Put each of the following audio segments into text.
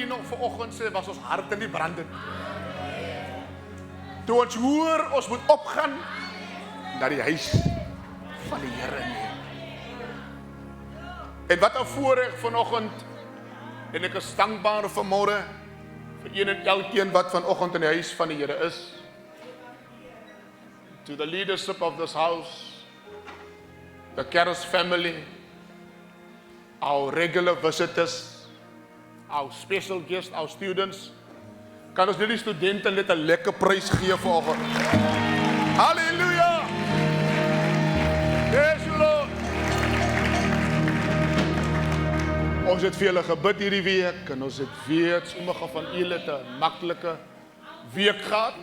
u nog vanoggend sê, was ons harte nie brandend. Toe ons hoor, ons moet opgaan na die huis van die Here nie. En wat 'n voorreg vanoggend, en ek is dankbaar vanmôre vir een en elkeen wat vanoggend in die huis van die Here is. To the leadership of this house, the Keres family, our regular visitors, our special guests, our students. Kan ons net die studente net 'n lekker prys gee vanoggend? Halleluja! Yes, Lord. Ons het vir julle gebid hierdie week en ons het weet sommige van julle het 'n maklike week gehad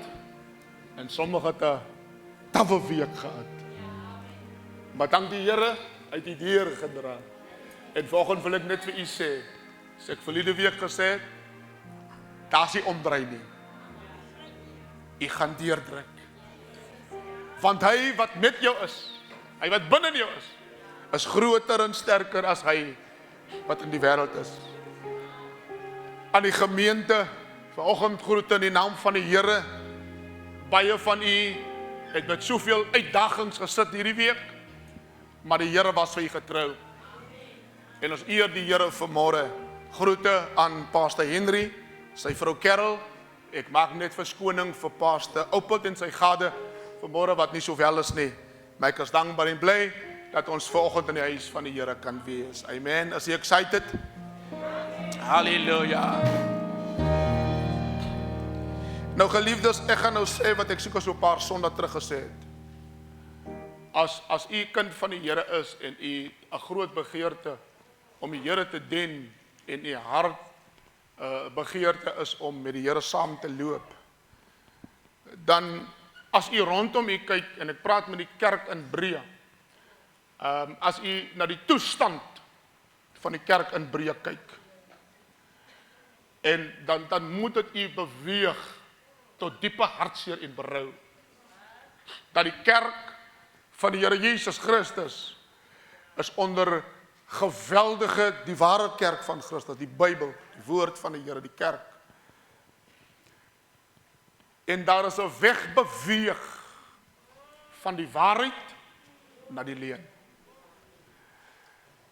en sommige het 'n tawwe week gehad. Maar dank die Here uit die deur gedra. En vanoggend wil ek net vir u sê, as ek verlede week gesê het, daar's nie omdraai nie. U gaan deurdruk. Want hy wat met jou is, hy wat binne in jou is groter en sterker as hy wat in die wêreld is. Aan die gemeente, vanoggend groet in die naam van die Here. Baie van u het met soveel uitdagings gesit hierdie week, maar die Here was vir u getrou. En ons eer die Here vanmôre. Groete aan Pastor Henry, sy vrou Carol. Ek maak net verskoning vir Pastor Oupelt en sy gade vanmôre wat nie so wel is nie. Maar ek is dankbaar en bly dat ons vanoggend in die huis van die Here kan wees. Amen. Is jy excited? Halleluja. Nou geliefdes, ek gaan nou sê wat ek seker so 'n paar Sondae terug gesê het. As u kind van die Here is en u 'n groot begeerte om die Here te dien en u hart begeerte is om met die Here saam te loop, dan as u rondom u kyk, en ek praat met die kerk in Breë, as u na die toestand van die kerk in Breë kyk, en dan moet dit u beweeg tot diepe hartseer en berou, dat die kerk van die Here Jesus Christus is onder geweldige, die ware kerk van Christus, die Bybel, die woord van die Here, die kerk. En daar is 'n weg beweeg van die waarheid na die leuen.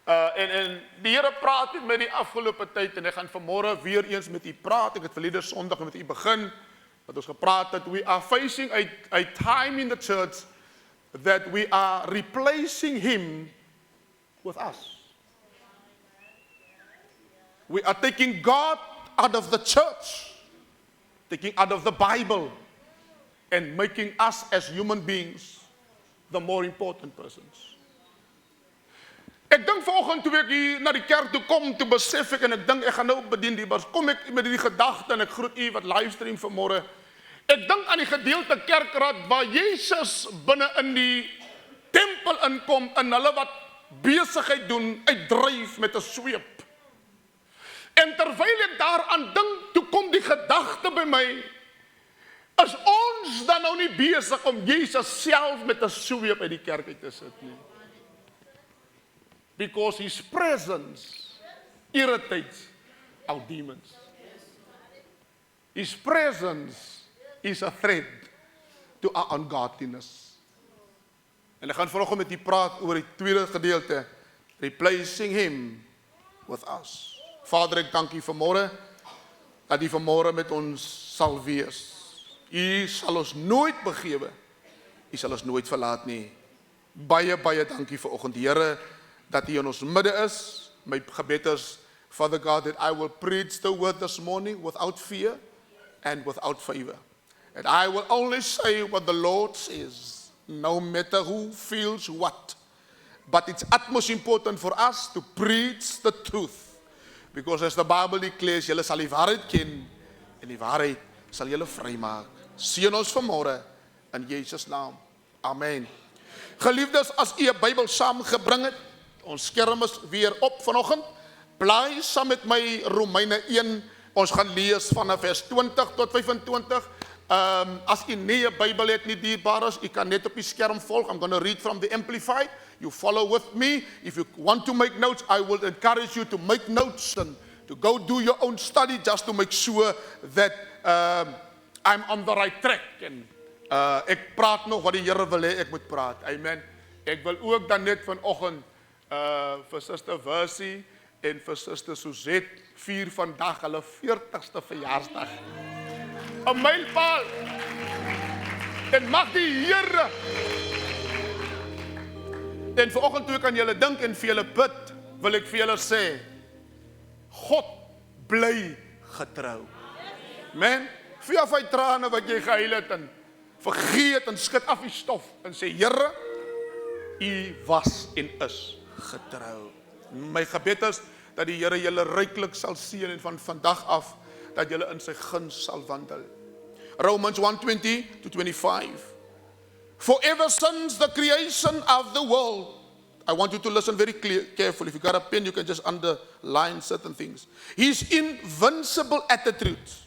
En die Here praat met my die afgelope tyd, en ek gaan vanmôre weer eens met u praat. Ek het verlede Sondag met u begin, wat ons gepraat het, we are facing a time in the church that we are replacing him with us. We are taking God out of the church, taking out of the Bible, and making us as human beings the more important persons. Ek dink vanoggend toe ek hier na die kerk toe kom, toe besef ek, en ek dink ek gaan nou bedien die, maar kom ek met die gedagte, en ek groet u wat livestream vanmôre. Ek dink aan die gedeelte kerkraad waar Jesus binne in die tempel inkom en hulle wat besigheid doen, uitdryf met 'n sweep. En terwyl ek daaraan dink, toe kom die gedagte by my, is ons dan nou nie besig om Jesus self met 'n sweep uit die kerk uit te sit nie? Because his presence irritates our demons. His presence is a threat to our ungodliness. En ek gaan vanoggend met u praat oor die tweede gedeelte, replacing him with us. Vader, ek dank u vanmôre, dat u vanmôre met ons sal wees. U sal ons nooit begewe, u sal ons nooit verlaat nie. Baie, baie dankie vanoggend, Here, dat u in ons midde is. My gebed is, Father God, that I will preach the word this morning without fear and without favor. And I will only say what the Lord says, no matter who feels what. But it's utmost important for us to preach the truth. Because as the Bible declares, julle sal die waarheid ken, en die waarheid sal julle vrymaak. Seën ons vanmôre, in Jesus naam. Amen. Geliefdes, as u 'n Bybel saamgebring het, ons skerm is weer op vanoggend, blaai saam met my Romeine 1, ons gaan lees vanaf vers 20 tot 25. As u nie 'n Bybel het nie, dierbares, u kan net op die skerm volg. I'm going to read from the Amplified. You follow with me. If you want to make notes, I will encourage you to make notes and to go do your own study just to make sure that I'm on the right track. En ek praat nog wat die Here wil hê ek moet praat. Amen. Ek wil ook dan net vanoggend vir Suster Versie en vir Suster Suzette vier vandag hulle 40ste verjaarsdag. 'n Mylpaal. En mag die Here. En vanoggend toe ek aan julle dink en vir julle bid, wil ek vir julle sê, God bly getrou. Amen. Via van die trane wat jy gehuil het en vergeet en skud af die stof en sê, Here, U was en is getrou. My gebed is dat die Here julle ryklik sal seën en van vandag af dat julle in sy guns sal wandel. Romans 1:20-25. For ever since the creation of the world, I want you to listen very carefully. If you got a pen, you can just underline certain things. His invincible attributes,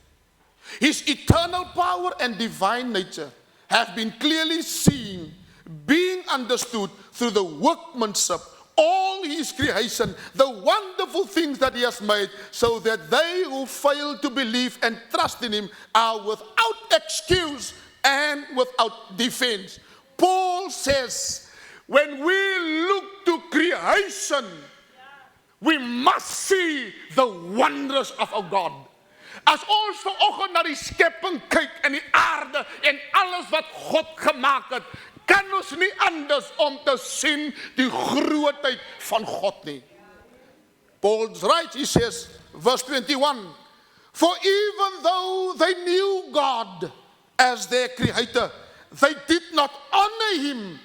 His eternal power and divine nature have been clearly seen, being understood through the workmanship, all His creation, the wonderful things that He has made, so that they who fail to believe and trust in Him are without excuse and without defense. Paul says, when we look to creation, we must see the wonders of our God. As ons vanoggend na die skepping kyk en die aarde en alles wat God gemaak het, kan ons nie anders om te sien die grootheid van God nie. Paul's right, he says, verse 21, for even though they knew God as their creator, they did not honor Him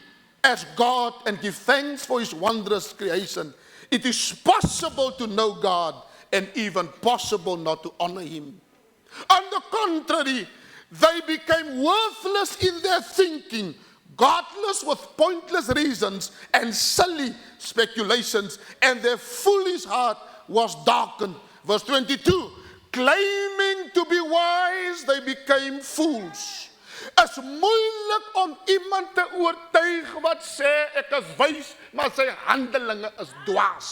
as God and give thanks for His wondrous creation. It is possible to know God and even possible not to honor Him. On the contrary, they became worthless in their thinking, godless with pointless reasons and silly speculations, and their foolish heart was darkened. Verse 22, claiming to be wise, they became fools. Is moeilik om iemand te oortuig wat sê ek is wys, maar sy handelinge is dwaas.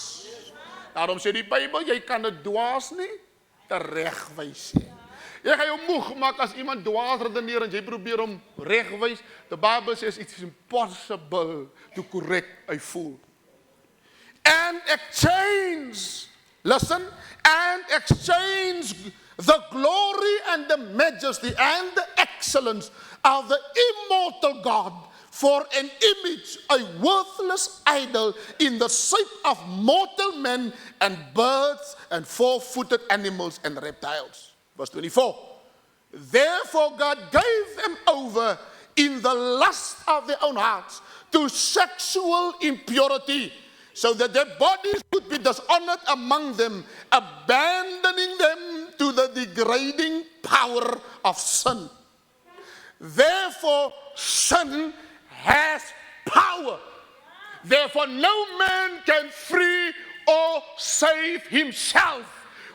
Daarom sê die Bybel, jy kan 'n dwaas nie teregwys nie. Jy gaan jou moeg maak as iemand dwaas redeneer en jy probeer hom regwys. The Bible says it's impossible to correct a fool. And exchange, listen, and exchange the glory and the majesty and the excellence of the immortal God for an image, a worthless idol in the shape of mortal men and birds and four-footed animals and reptiles. Verse 24. Therefore God gave them over in the lust of their own hearts to sexual impurity, so that their bodies would be dishonored among them, abandoning them to the degrading power of sin. Therefore, sin has power. Therefore, no man can free or save himself.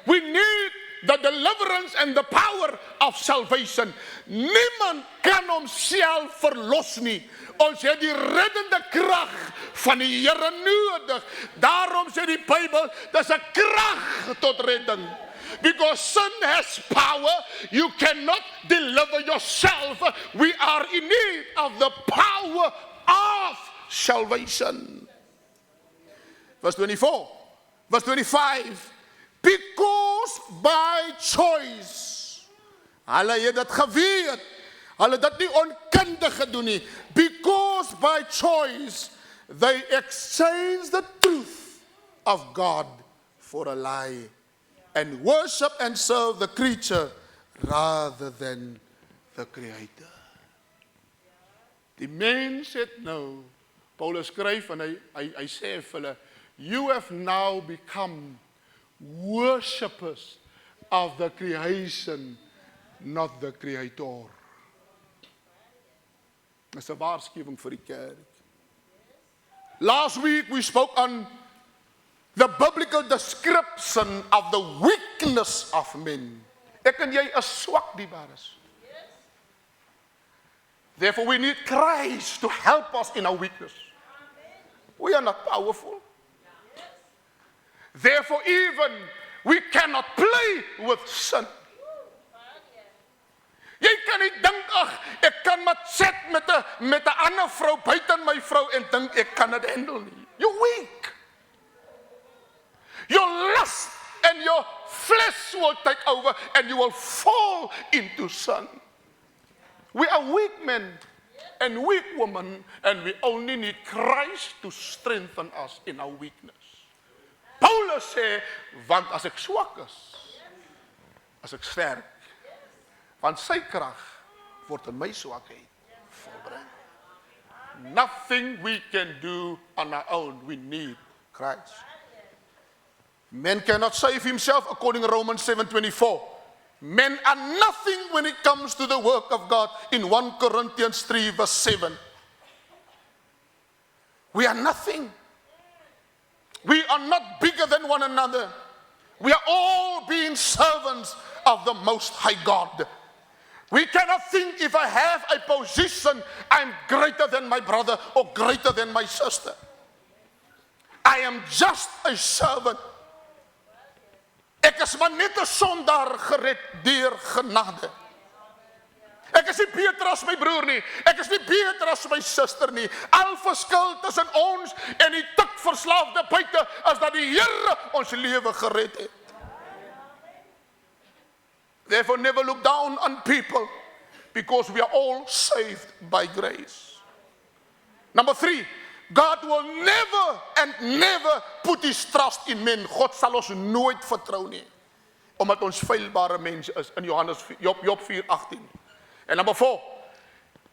We need the deliverance and the power of salvation. Niemand kan homself verlos nie. Ons het die reddende krag van die Here nodig. Daarom sê die Bybel, dis 'n krag tot redding. Because sin has power, you cannot deliver yourself. We are in need of the power of salvation. Verse 24, verse 25. Because by choice, hulle het dit geweet, hulle het dit nie onkundig gedoen nie. Because by choice, they exchanged the truth of God for a lie and worship and serve the creature rather than the Creator. Die mens het nou, Paulus skryf en hy sê vir hulle, you have now become worshippers of the creation, not the Creator. Dis 'n waarskuwing vir die kerk. Last week we spoke on the biblical description of the weakness of men. Ek en jy is swak, diebares. Therefore we need Christ to help us in our weakness. We are not powerful. Therefore, even We cannot play with sin. Jy kan nie dink, ag, ek kan maar chat met 'n ander vrou buite my vrou en dink ek kan dit handle nie. You're weak. Your lust and your flesh will take over and you will fall into sin. We are weak men and weak women, and we only need Christ to strengthen us in our weakness. Paulus sê, want as ek swak is, as ek sterk, want sy krag word in my swakheid volbring. Nothing we can do on our own. We need Christ. Man cannot save himself, according to Romans 7:24. Men are nothing when it comes to the work of God in 1 Corinthians 3 verse 7. We are nothing. We are not bigger than one another. We are all being servants of the Most High God. We cannot think if I have a position, I'm greater than my brother or greater than my sister. I am just a servant. Ek is maar net 'n sondaar gered deur genade. Ek is nie beter as my broer nie. Ek is nie beter as my suster nie. Al verskil tussen ons en die tikverslaafde buite is dat die Here ons lewe gered het. Therefore, never look down on people, because we are all saved by grace. Number 3, God will never and never put his trust in men. God sal ons nooit vertrou nie, omdat ons feilbare mense is, in Job 4:18. And number 4,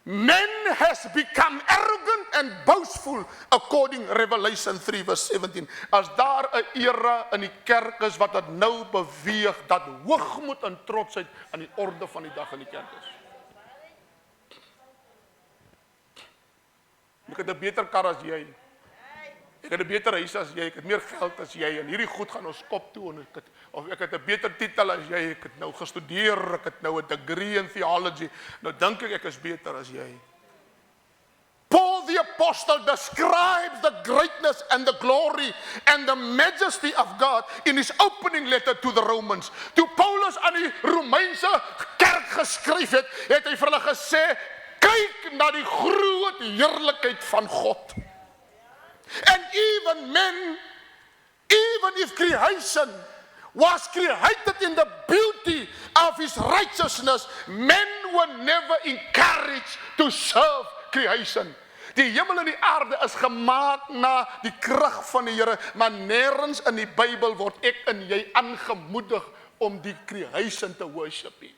men has become arrogant and boastful, according Revelation 3 verse 17. As daar 'n era in die kerk is wat dit nou beweeg, dat hoogmoed en trotsheid aan die orde van die dag in die kerk is. Ek het 'n beter kar as jy. Ek het 'n beter huis as jy, ek het meer geld as jy, en hierdie goed gaan ons kop toe, en ek het 'n beter titel as jy, ek het nou gestudeer, ek het nou 'n degree in theology, nou dink ek is beter as jy. Paul the apostle describes the greatness and the glory and the majesty of God in his opening letter to the Romans. Toe Paulus aan die Romeinse kerk geskryf het, het hy vir hulle gesê, kyk na die groot heerlikheid van God. And even men, even if creation was created in the beauty of his righteousness, men were never encouraged to serve creation. Die hemel en die aarde is gemaak na die krag van die Here, maar nêrens in die Bybel word ek en jy aangemoedig om die creation te worship nie.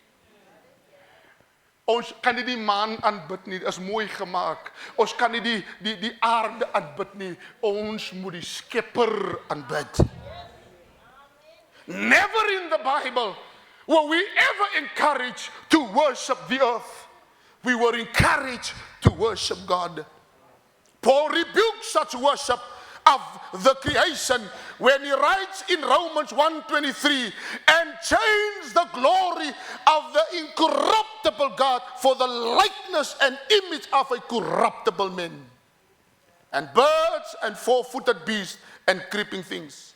Ons kan nie die maan aanbid nie, is mooi gemaak. Ons kan nie die aarde aanbid nie, ons moet die Skepper aanbid. Never in the Bible were we ever encouraged to worship the earth. We were encouraged to worship God. Paul rebuked such worship of the creation when he writes in Romans 1:23, and change the glory of the incorruptible God for the likeness and image of a corruptible man, and birds and four-footed beasts and creeping things.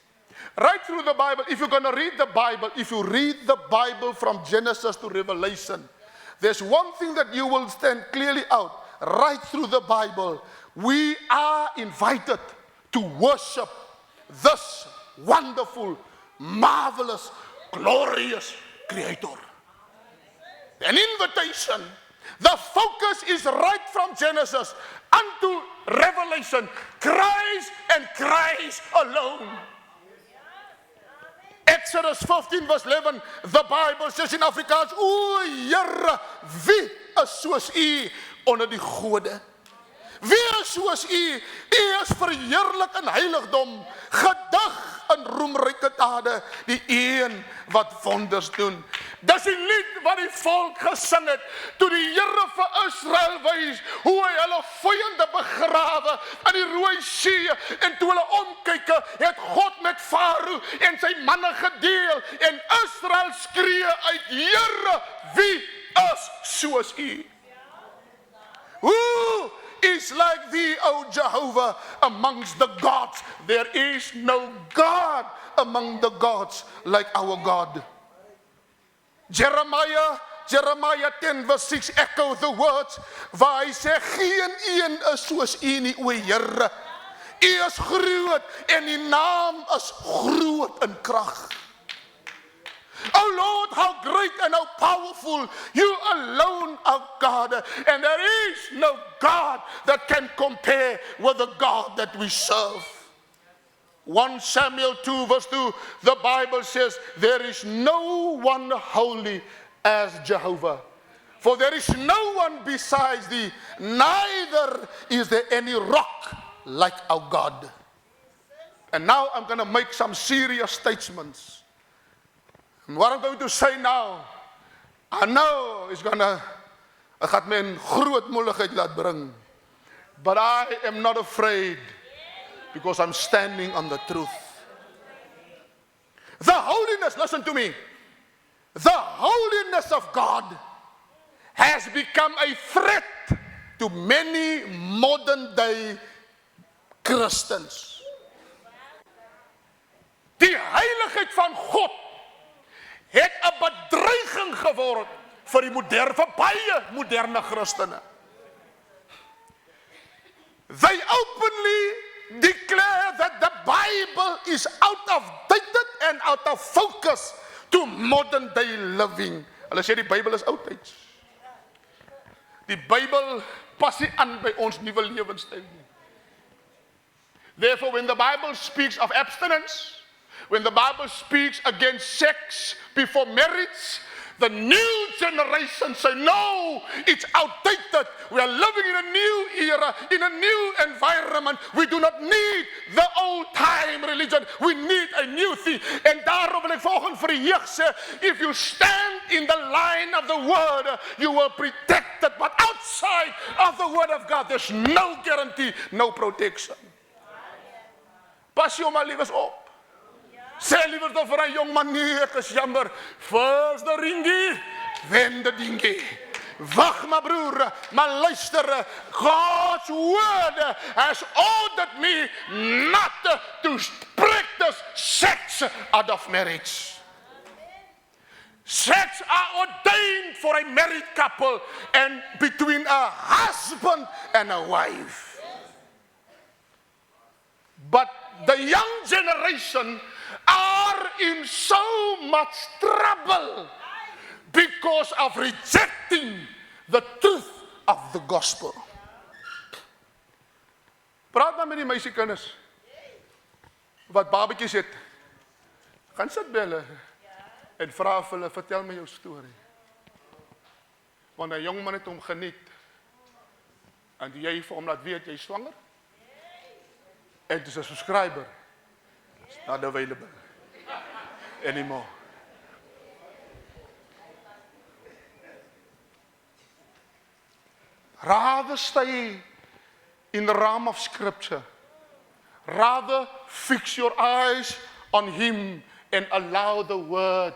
Right through the Bible, if you're going to read the Bible, if you read the Bible from Genesis to Revelation, there's one thing that you will stand clearly out. Right through the Bible, we are invited to worship this wonderful, marvelous, glorious Creator. An invitation. The focus is right from Genesis unto Revelation. Christ and Christ alone. Exodus 15 verse 11, the Bible says in Afrikaans, O Here, wie is soos U onder die gode? Wie is soos U? U is verheerlik in heiligdom, gedig in roemryke dade, die een wat wonders doen. Dis die lied wat die volk gesing het, toe die Here vir Israel wys, hoe hy hulle vyande begrawe in die Rooi See, en toe hulle omkyk, het God met Farao en sy manne gedeel, en Israel skree uit, Here, wie is soos U? Who is is like thee, O Jehovah, amongst the gods. There is no God among the gods like our God. Jeremiah 10 verse 6 echo the words waar hy sê, geen een is soos u nie, o Here. U is groot en die naam is groot in krag. Oh Lord, how great and how powerful you alone are God. And there is no God that can compare with the God that we serve. 1 Samuel 2 verse 2, the Bible says, there is no one holy as Jehovah. For there is no one besides thee, neither is there any rock like our God. And now I'm going to make some serious statements. And what I'm going to say now, I know it's gaat my in groot moeilikheid laat bring. But I am not afraid because I'm standing on the truth. The holiness, listen to me. The holiness of God has become a threat to many modern day Christians. Die heiligheid van God het 'n bedreiging geword vir baie moderne Christene. They openly declare that the Bible is out of dated and out of focus to modern day living. Hulle sê die Bybel is oudtyds. Die Bybel pas nie aan by ons nuwe lewenstyl nie. Therefore, when the Bible speaks of abstinence, when the Bible speaks against sex before marriage, the new generation say, no, it's outdated. We are living in a new era, in a new environment. We do not need the old time religion. We need a new thing. En daarom wil ek volgens vir die jeug sê, if you stand in the line of the word, you will protect it. But outside of the word of God, there's no guarantee, no protection. Pas jou maar liewes op. Sê liever dan vir 'n jong man, nee, ek is jammer. First the ringie, then the dingie. Wag maar broer, maar luister, God's word has ordered me not to practice sex out of marriage. Sex are ordained for a married couple and between a husband and a wife. But the young generation are in so much trouble because of rejecting the truth of the gospel. Praat maar met die meisiekinders wat babetjies het. Gaan sit by hulle en vra vir hulle, vertel my jou storie. Want 'n jong man het hom geniet. En jy vir hom laat weet jy is swanger? En dis 'n subscriber. It's not available anymore. Rather stay in the realm of scripture. Rather fix your eyes on him and allow the word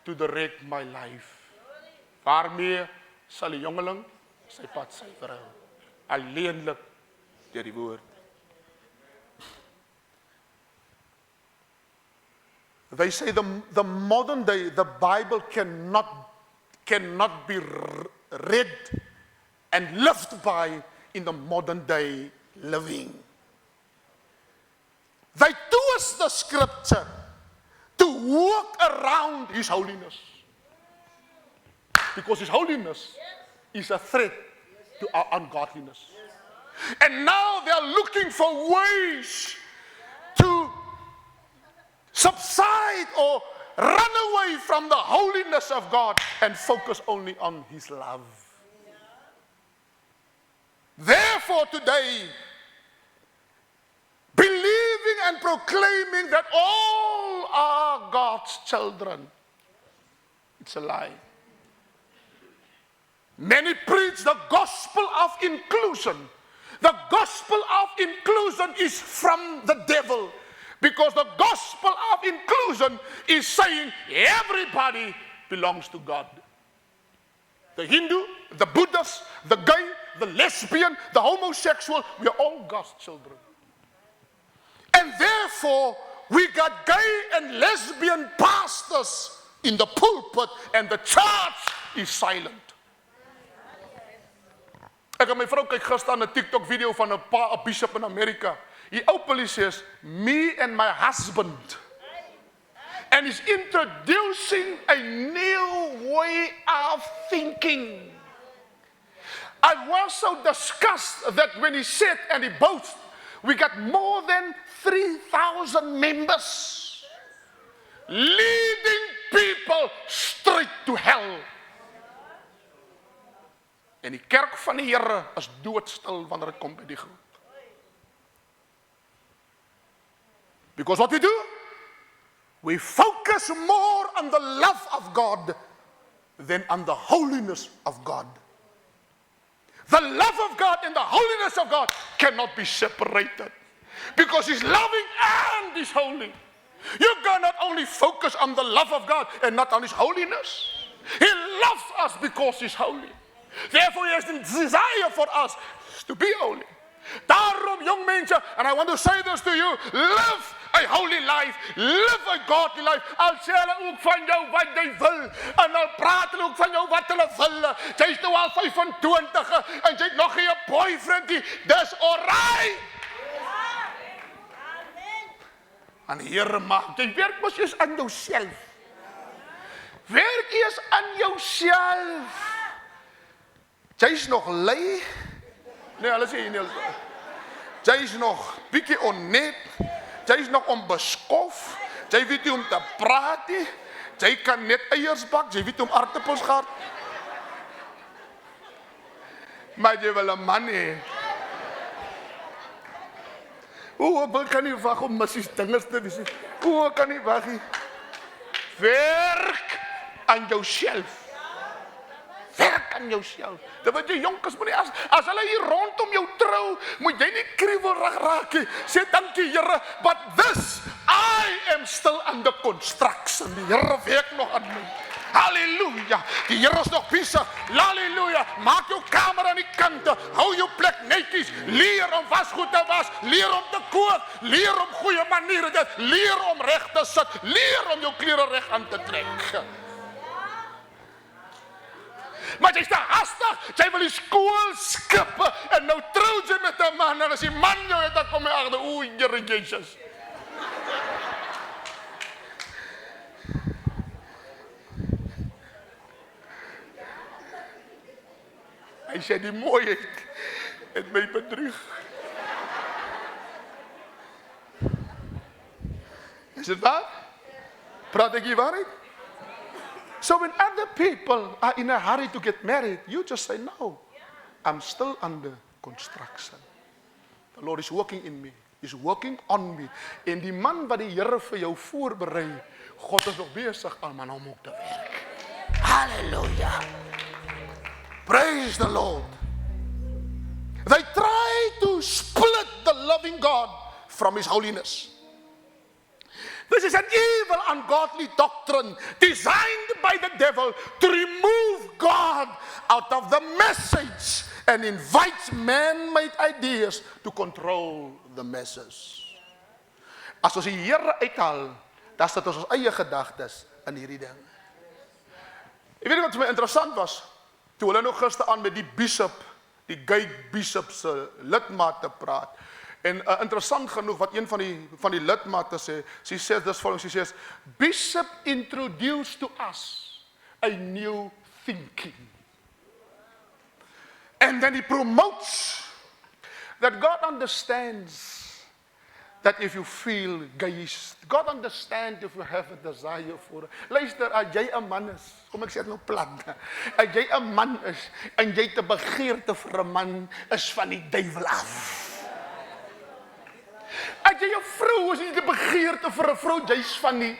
to direct my life. Waarmee sal die jongeling sy pad suiwer hou? Alleenlik deur die woord. They say the modern day, the Bible cannot be read and lived by in the modern day living. They twist the scripture to work around his holiness. Because his holiness is a threat to our ungodliness. And now they are looking for ways to subside or run away from the holiness of God and focus only on his love. Therefore today, believing and proclaiming that all are God's children, it's a lie. Many preach the gospel of inclusion. The gospel of inclusion is from the devil. Because the gospel of inclusion is saying everybody belongs to God. The Hindu, the Buddhist, the gay, the lesbian, the homosexual, we are all God's children. And therefore, we got gay and lesbian pastors in the pulpit and the church is silent. Ek en my vrou kyk gister 'n TikTok video van 'n bishop in Amerika. He openly says, me and my husband. And he's introducing a new way of thinking. I was so disgusted that when he said and he boasted, we got more than 3,000 members, leading people straight to hell. En die kerk van die Here is doodstil wanneer dit kom by die groep. Because what we do? We focus more on the love of God than on the holiness of God. The love of God and the holiness of God cannot be separated. Because He's loving and He's holy. You cannot only focus on the love of God and not on His holiness. He loves us because He's holy. Therefore He has a desire for us to be holy. Daarom, jong mense, and I want to say this to you, live a holy life, live a godly life. Al sê hulle ook van jou wat jy wil, en al praat hulle ook van jou wat hulle wil. Jy is nou al 25 en jy het nog geen boyfriend nie. Dis alright. En die Here maak, jy werk mos eers aan jouself. Werk eers aan jouself. Jy is nog lui. Nee, hulle sê nie. Jy is nog bietjie onnet. Jy is nog onbeskof. Jy weet nie om te praat nie. Jy kan net eiers bak. Jy weet om aardappels gehad. Maar jy wil 'n man hê. Ek kan nie wag om missies dinges te wees. Ek kan nie wag nie. Werk aan jouself. Werk aan jouself. Dat wat jy jonk is, moet nie as hulle hier rondom jou trou, moet jy nie kriewelrig raak nie. Sê dankie Here, but this, I am still under construction. Die Here werk nog aan my. Halleluja. Die Here is nog besig. Halleluja. Maak jou kamer aan die kante. Hou jou plek netjies. Leer om wasgoed te was. Leer om te kook. Leer om goeie maniere te hê. Leer om reg te sit. Leer om jou klere reg aan te trek. Maar jy is te hastig, jy wil die skool skip, en nou trou jy met 'n man, en as die man jou het, dan kom jy agter, Here Jesus. Hy sê die mooiheid het my bedrieg. Is dit waar? Praat ek hier waarheid? So when other people are in a hurry to get married, you just say, no, I'm still under construction. The Lord is working in me. He's working on me. En die man wat die Here vir jou voorberei, God is nog besig om aan hom ook te werk. Hallelujah. Praise the Lord. They try to split the loving God from His holiness. This is an evil, ungodly doctrine designed by the devil to remove God out of the message and invites man-made ideas to control the masses. As ons die Here uithaal, dan sit ons eie gedagtes in hierdie ding. Jy weet wat vir my interessant was? Toe hulle nog gister aan met die bishop, die gay bishop se lidmate praat. En interessant genoeg wat een van die lidmate sê, she says this following, she says, Bishop introduced to us a new thinking. And then he promotes that God understands that if you feel gayist, God understands if you have a desire for. Luister, as jy 'n man is, kom ek sê dit nou plat, as jy 'n man is, en jy te begeerte vir 'n man, is van die duiwel af. As jy 'n vrou is, en jy te begeerte vir 'n vrou, jy's van die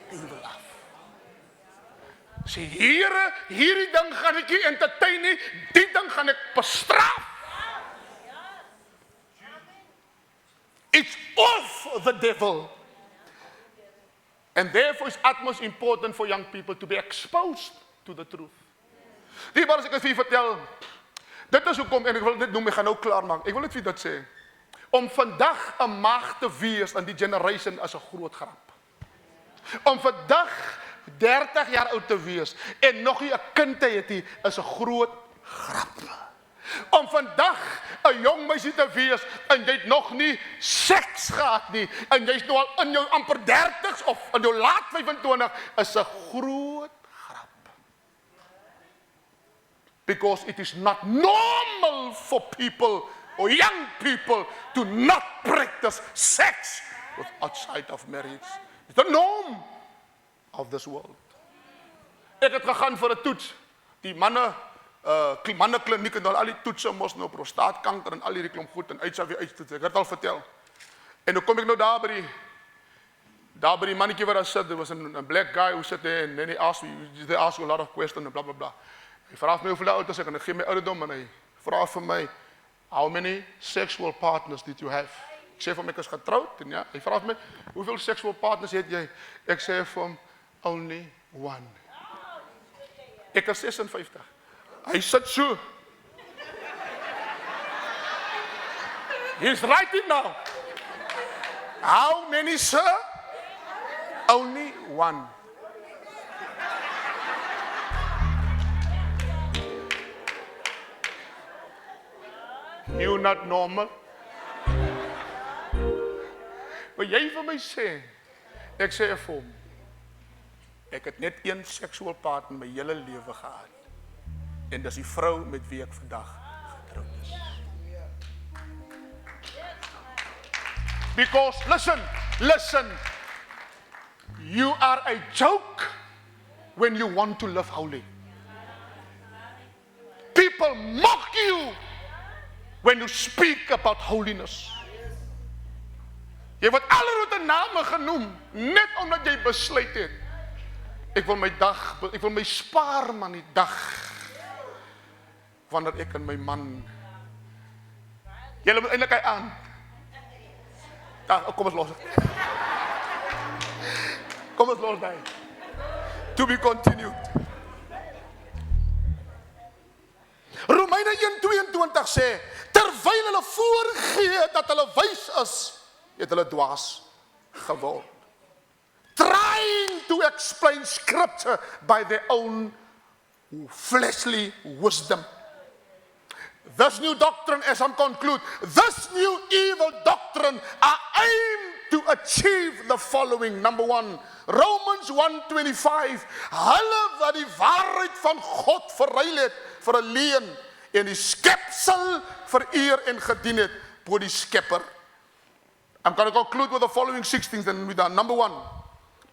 duiwel af. Sê, Here, hierdie ding gaan ek nie entertain nie, die ding gaan ek bestraf. It's of the devil. And therefore it's utmost important for young people to be exposed to the truth. Die wat as ek het vir julle vertel, Dit is hoekom, en ek wil dit noem, ek gaan nou klaar maak. Ek wil net vir dit sê. Om vandag 'n maag te wees in die generation is 'n groot grap. Om vandag 30 jaar oud te wees en nog nie 'n kind te hê nie, is 'n groot grap. Om vandag 'n jong meisie te wees en jy het nog nie seks gehad nie en jy's nou al in jou amper 30's of in jou laat 25 is 'n groot grap. Because it is not normal for people or young people to not practice sex outside of marriage. It's the norm of this world. Ek het gegaan vir 'n toets. Die mannekliniek en al die toetse mos nou prostaatkanker en al hierdie klomp goed en uitstoot. Ek het al vertel. En nou kom ek nou daar by die mannetjie waar hy sit. There was a black guy who sat there and then they asked you a lot of questions and blah blah blah. Hy vra vir my hoeveel oud is ek en ek gee my ouderdom en hy vra vir my, how many sexual partners did you have? Ek sê vir hom ek is getroud en ja, hy vra vir my, hoeveel sexual partners het jy? Ek sê vir hom, only one. Ek is 56. Hy sit so. He's writing now. How many, sir? Only one. You not normal? Maar jy vir my sê, ek sê vir hom, ek het net een seksual partner my hele lewe gehad. En dis die vrou met wie ek vandag getroud is. Because, listen, you are a joke when you want to live holy. People mock you when you speak about holiness. Jy word allerlei name genoem, net omdat jy besluit het. Ek wil my spaar man die dag wanneer ek en my man, julle moet eintlik hy aan. Kom ons los het. Kom ons los daai. To be continued. Romeine 1:22 sê, terwyl hulle voorgee dat hulle wys is, het hulle dwaas geword. Trying to explain scripture by their own fleshly wisdom. This new doctrine, as I'm conclude, this new evil doctrine are aimed to achieve the following. Number one, Romans 1:25, hulle wat die waarheid van God verruil het vir 'n leuen en die skepsel vereer en gedien het bo die Skepper. I'm going to conclude with the following 6 things and we're done. Number one,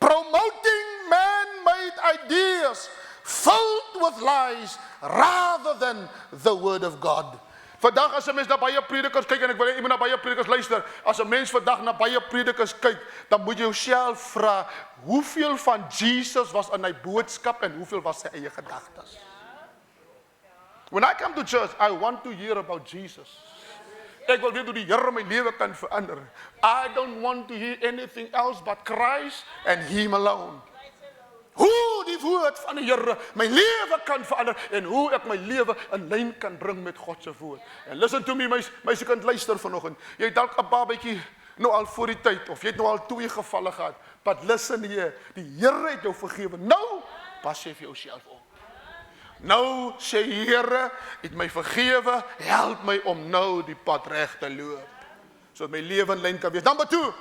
promoting man-made ideas filled with lies rather than the word of God. Vandag as 'n mens na baie predikers kyk en ek wil hê jy moet na baie predikers luister. As 'n mens vandag na baie predikers kyk, dan moet jy jouself vra, hoeveel van Jesus was in hy boodskap en hoeveel was sy eie gedagtes? When I come to church, I want to hear about Jesus. Ek wil weet hoe die Here my lewe kan verander. I don't want to hear anything else but Christ and Him alone. Hoe die woord van die Here my lewe kan verander en hoe ek my lewe in lyn kan bring met God se woord. And listen to me, my kind, luister vanoggend. Jy het dalk 'n babatjie nou al voor die tyd of jy het nou al 2 gevalle gehad. But listen hier, die Here het jou vergewe. Nou pas jy vir jouself op. Nou sê Here, het my vergewe, help my om nou die pad reg te loop, sodat my lewe in lyn kan wees. Number 2,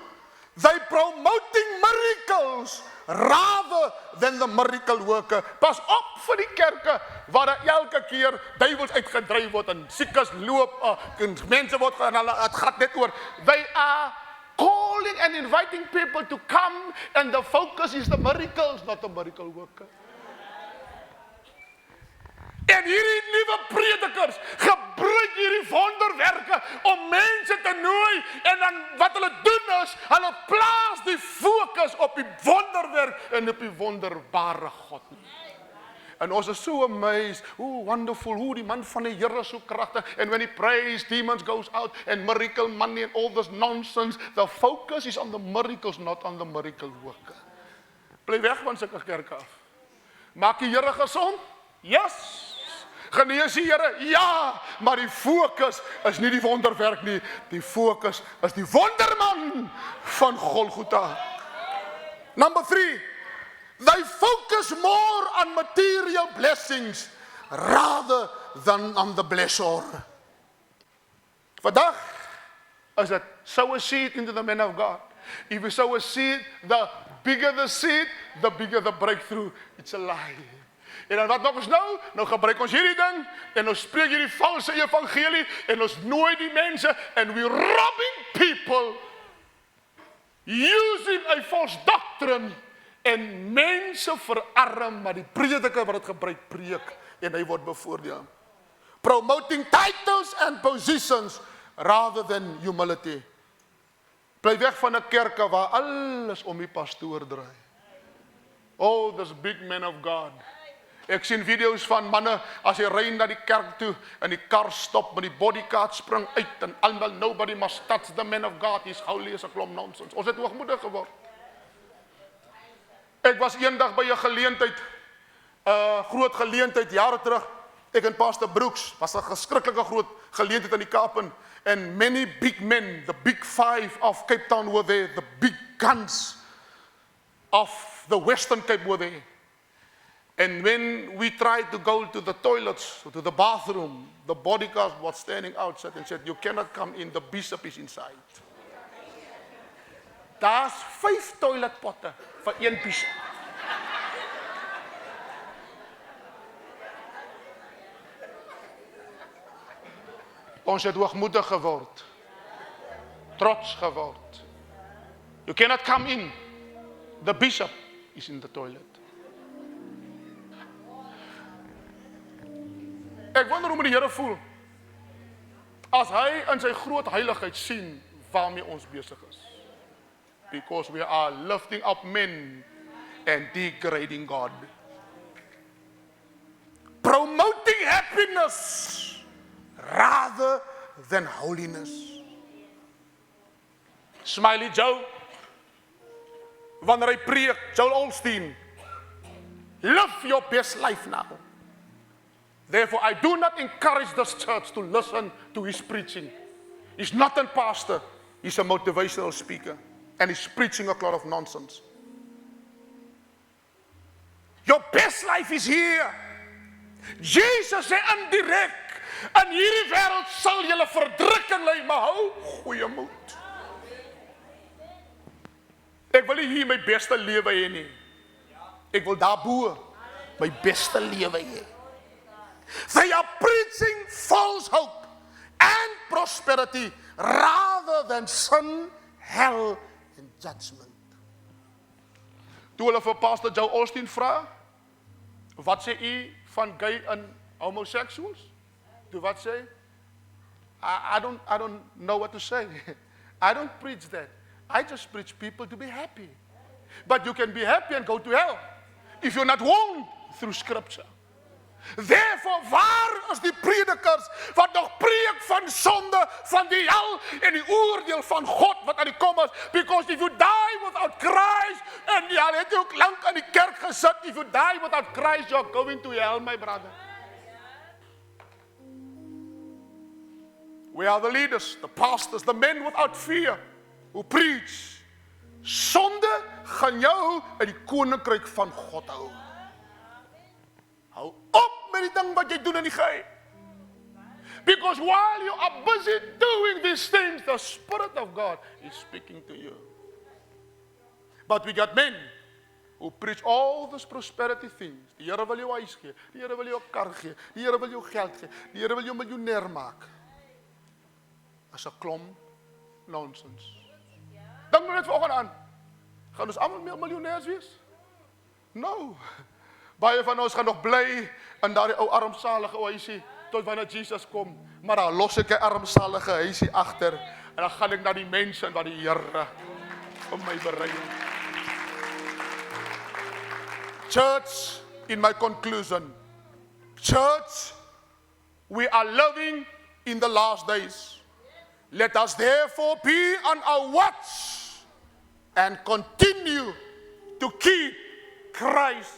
they promoting miracles rather than the miracle worker. Pas op vir die kerke waar daar elke keer duiwels uitgedryf word en siekes loop, en mense word en hulle het gat net oor. They are calling and inviting people to come and the focus is the miracles, not the miracle worker. En hierdie nuwe predikers gebruik hierdie wonderwerke om mense te nooi en dan wat hulle doen is, hulle plaas die fokus op die wonderwerk en op die wonderbare God. En ons is so amazed, hoe wonderful, hoe die man van die Here so kragtig, and when he prays, demons goes out, and miracle money and all this nonsense, the focus is on the miracles, not on the miracle worker. Bly weg van sulke kerke af. Maak die Here gesond? Yes. Genees die Here? Ja, maar die fokus is nie die wonderwerk nie. Die fokus is die wonderman van Golgotha. Number 3, they focus more on material blessings rather than on the blessor. Vandag is dit sow a seed into the man of God. If you sow a seed, the bigger the seed, the bigger the breakthrough. It's a lie. En dan wat maak ons nou? Nou gebruik ons hierdie ding en ons spreek hierdie valse evangelie en ons nooi die mense and we robbing people using a false doctrine en mense verarm, maar die prediker wat dit gebruik preek en hy word bevoordeel. Promoting titles and positions rather than humility. Bly weg van 'n kerke waar alles om die pastoor draai. Oh, this big man of God. Ek sien video's van manne as hy ry na die kerk toe en die kar stop met die bodyguard spring uit en almal nobody must touch the man of God. He's holy as 'n klomp nonsens. Ons het hoogmoedig geword. Ek was eendag by 'n geleentheid, groot geleentheid jare terug. Ek en Pastor Brooks was 'n geskrikkelike groot geleentheid in die Kaap and many big men, the big 5 of Cape Town were there, the big guns of the Western Cape were there. And when we tried to go to the toilets, to the bathroom, the bodyguard was standing outside and said, you cannot come in, the bishop is inside. Daar's 5 toiletpotte vir een bishop. Ons het hoogmoedig geword, trots geword. You cannot come in, the bishop is in the toilet. Ek wonder hoe moet die Here voel as hy in sy groot heiligheid sien waarmee ons besig is. Because we are lifting up men and degrading God. Promoting happiness rather than holiness. Smiley Joe, wanneer hy preek, Joel Osteen, live your best life now. Therefore, I do not encourage this church to listen to his preaching. He's not a pastor, he's a motivational speaker. And he's preaching a lot of nonsense. Your best life is here. Jesus sê indirek, in hierdie wêreld sal julle verdrukking ly, maar hou goeie moed. Ek wil nie hier my beste lewe hê nie. Ek wil daarbo my beste lewe hê. They are preaching false hope and prosperity rather than sin, hell, and judgment. Toe hulle vir Pastor Joe Osteen vra, wat sê u van gay en homosexuals? Toe wat sê? I don't know what to say. I don't preach that. I just preach people to be happy. But you can be happy and go to hell if you're not warned through scripture. Therefore, waar is die predikers wat nog preek van sonde, van die hel en die oordeel van God wat aan die kom is? Because if you die without Christ, en jy het ook lank aan die kerk gesit, if you die without Christ, you're going to hell, my brother. We are the leaders, the pastors, the men without fear, who preach. Sonde gaan jou in die koninkryk van God hou. Hou op met die ding wat jy doen in die geheim. Because while you are busy doing these things, the Spirit of God is speaking to you. But we got men who preach all these prosperity things. Die Here wil jou huis gee, die Here wil jou kar gee, die Here wil jou geld gee, die Here wil jou miljonair maak. As 'n klomp nonsens. Dink nou net vanoggend aan. Gaan ons almal miljonairs wees? No. Baie van ons gaan nog bly in daardie ou armsalige huisie tot wanneer Jesus kom, maar dan los ek 'n armsalige huisie agter en dan gaan ek na die mense wat die Here vir my berei het. Church, in my conclusion, church, we are living in the last days. Let us therefore be on our watch and continue to keep Christ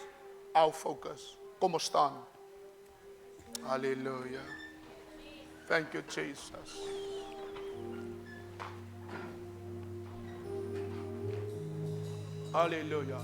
our focus. Kom ons staan. Hallelujah. Thank you, Jesus. Hallelujah.